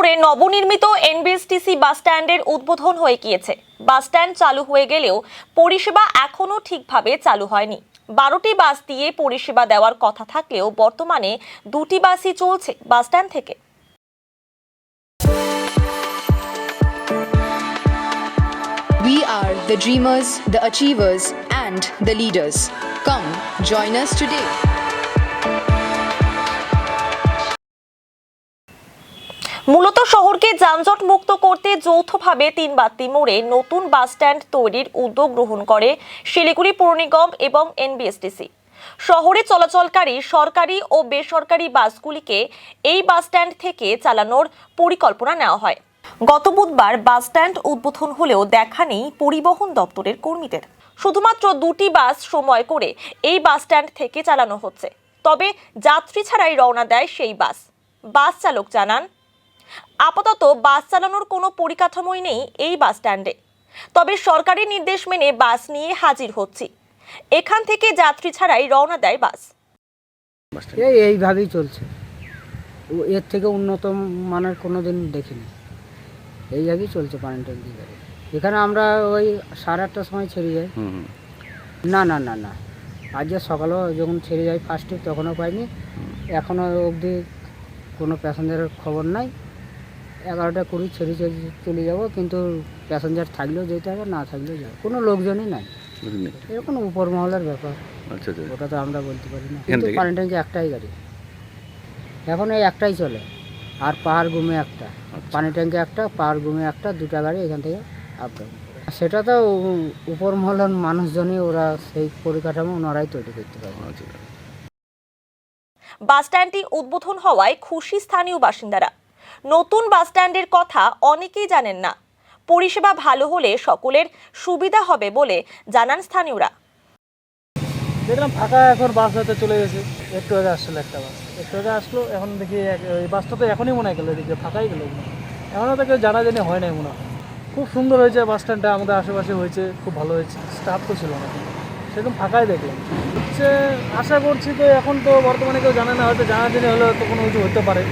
মোড়ে নবনির্মিত এনবিএসটিসি বাস স্ট্যান্ডের উদ্বোধন হয়ে গিয়েছে। বাস স্ট্যান্ড চালু হয়ে গেলেও পরিষেবা এখনো ঠিকভাবে চালু হয়নি। 12টি বাস দিয়ে পরিষেবা দেওয়ার কথা থাকলেও বর্তমানে 2টি বাসই চলছে বাস স্ট্যান্ড থেকে। We are the dreamers, the achievers, and the leaders. Come, join us today. মূলত শহরকে যানজট মুক্ত করতে যৌথভাবে 3 বাত্তি মোড়ে নতুন বাস স্ট্যান্ড তৈরির উদ্যোগ গ্রহণ করে শিলিগুড়ি পৌর নিগম এবং এনবিএসটিসি। শহরে চলাচলকারী সরকারি ও বেসরকারি বাসগুলিকে এই বাস স্ট্যান্ড থেকে চালানোর পরিকল্পনা নেওয়া হয়। গত বুধবার বাস স্ট্যান্ড উদ্বোধন হলেও দেখা নেই পরিবহন দপ্তরের কর্মীদের। শুধুমাত্র 2টি বাস সময় করে এই বাস স্ট্যান্ড থেকে চালানো হচ্ছে। তবে যাত্রী ছাড়াই রওনা দেয় সেই বাস। বাস চালক জানান, আপাতত বাস চালানোর কোনো পরিকাঠামোই নেই এই বাস স্ট্যান্ডে। তবে সরকারি নির্দেশ মেনে বাস নিয়ে হাজির হচ্ছি। এখান থেকে যাত্রী ছাড়াই রওনা দেয় বাস। এইভাবেই চলছে, এর থেকে উন্নত মানের কোনো দিন দেখিনি। এইভাবেই চলছে পানিটার দিকে। এখানে আমরা ওই 8:30টার সময় ছেড়ে যাই। না না না না আজকে সকালেও যখন ছেড়ে যাই ফার্স্টে তখনও পাইনি। এখনও অবধি কোনো প্যাসেঞ্জারের খবর নাই। 11:20 ছেড়ে চলে যাব, কিন্তু প্যাসেঞ্জার থাকলেও যেতে হবে, না থাকলেও যাবে, কোনো লোকজনই নাই। এরকম উপর মহলের ব্যাপার, ওটা তো আমরা বলতে পারি না। কিন্তু পানি ট্যাঙ্কি একটাই গাড়ি এখন, এই একটাই চলে। আর পাহাড় গুমে একটা, পানি ট্যাঙ্কি একটা, পাহাড় গুমে একটা, 2টা গাড়ি এখান থেকে আপ ডাউন। সেটা তো উপর মহলের মানুষজনই, ওরা সেই পরিকাঠামো ওনারাই তৈরি করতে পারে। বাস স্ট্যান্ডটি উদ্বোধন হওয়ায় খুশি স্থানীয় বাসিন্দারা। নতুন বাস স্ট্যান্ডের কথা অনেকেই জানেন না। পরিষেবা ভালো হলে সকলের সুবিধা হবে বলে জানান স্থানীয়রা। দেখলাম ফাঁকা, এখন বাস হয়তো চলে গেছে। একটু আগে আসছিল একটা বাস, একটু আগে আসলো, এখন দেখি ওই বাসটা তো এখনই মনে হয় গেলো, এদিকে ফাঁকাই গেলো। এখনও তো কেউ জানাজানি হয় নাই মনে হয়। খুব সুন্দর হয়েছে বাস স্ট্যান্ডটা, আমাদের আশেপাশে হয়েছে, খুব ভালো হয়েছে। স্টাফ তো ছিল না, সেরকম ফাঁকাই দেখলাম। হচ্ছে আশা করছি তো এখন তো বর্তমানে কেউ জানে না, হয়তো জানাজানি হলে হয়তো কোনো কিছু হতে পারে।